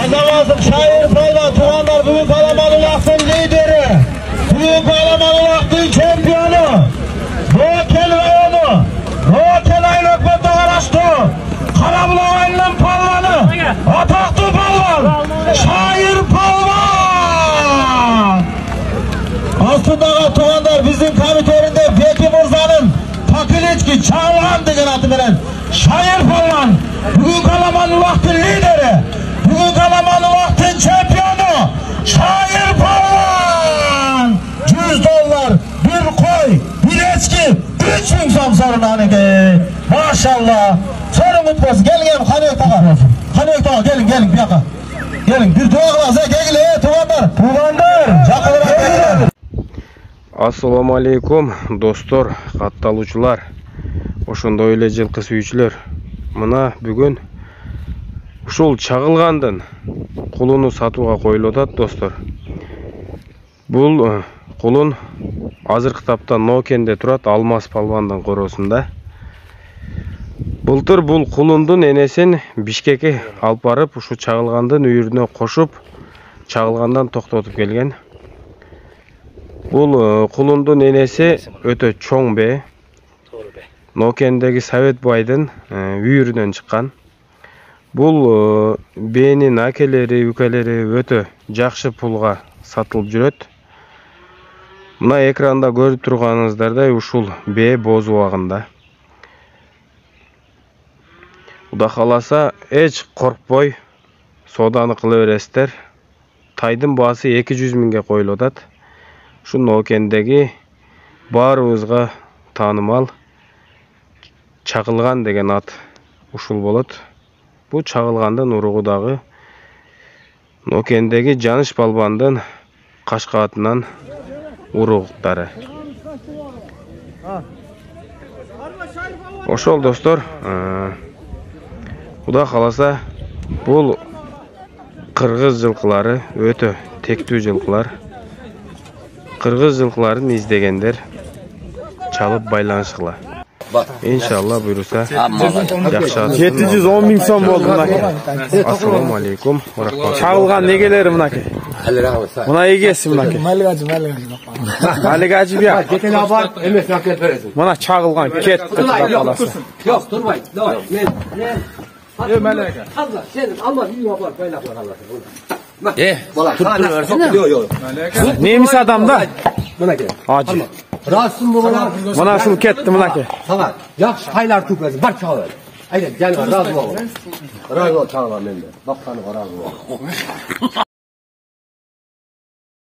Azamazlık şair Paylan Tuğanlar bugün Kalamanlı Vakfı'nın lideri. Bugün Kalamanlı Vakfı'nın şampiyonu. Rokel rayonu. Rokel Aylokmet'e araçtı. Karabulağı'nın palvanı. Ataklı palvan. Şair palvan. Aslında Tuğanlar bizim komitöründe Beki Murza'nın Pakiliçki Çağlayan degen adı veren şair palvan. Bugün Kalamanlı Vakfı'nın lideri. Bugün Kalamanlı Vakfı'nın şampiyonu. Şair palvan. $100, bir koy, bir eski, 3000 som sorun haneke. Maşallah. Sorun mutlu olsun. Gelin gelin Kanıyok Tağa. Kanıyok Tağa gelin bir yaka. Gelin bir tuğakla gelin tuğanlar. Tuğanlar. Çakılar. Assalamu alaikum dostlar, kattalıçılar, ошондой эле жылкы сүйүүчүлөр. Мына бүгүн ушул чагылгандын кулуну сатууга коюлуп атат достор. Бул кулун азыркы тапта Нокенде турат, Алмаз палвандын короосунда. Былтыр бул кулундун энесин Бишкекке алып барып, ушу чагылгандын үйүрүнө кошуп, чагылгандан токтотуп келген. Бул кулундун энеси өтө чоң бе. Нокендеги Совет байдын үйүрүнөн чыккан. Бул бээнин акелери, үкелери өтө жакшы пулга сатылып жүрөт. Мына экранда көрүп турганыңыздардай ушул бээ боз убагында. Куда кааласа эч коркпой сооданы кыла бересиздер. Тайдын баасы 200 миңге коюлуп атат. Şu Nokendegi barыбызга таанымал Чагылган деген ат ушул болот. Бул Чагылгандын уругу дагы Нокендеги Жаныш Балбандын кашка атынан уруктары. Ошол достор, Куда кааласа бул кыргыз жылкылары өтө тектүү жылкылар. Кыргыз жылкыларын издегендер чалып байланышкыла. İnşallah buyursa жакшы ат. 710 миң сом болду мынаке. Ассаламу алейкум. Чагылган негелери мынаке. Мына эгеси мынаке. Малигажы бия. Мына чагылган кетти каласы. Yok durmayın. Malika. Allah senin Allah iyi yapar bayraklar Allah. Yok. Neymiş adamda? Mınake. Hacı. Rahatsın bu bana. Bana şunu ketti mınake. Sana yakşı haylar tüplesin. Bak çağır. Aynen gel razı ol. Razı ol çağır bende. Bak sana razı ol.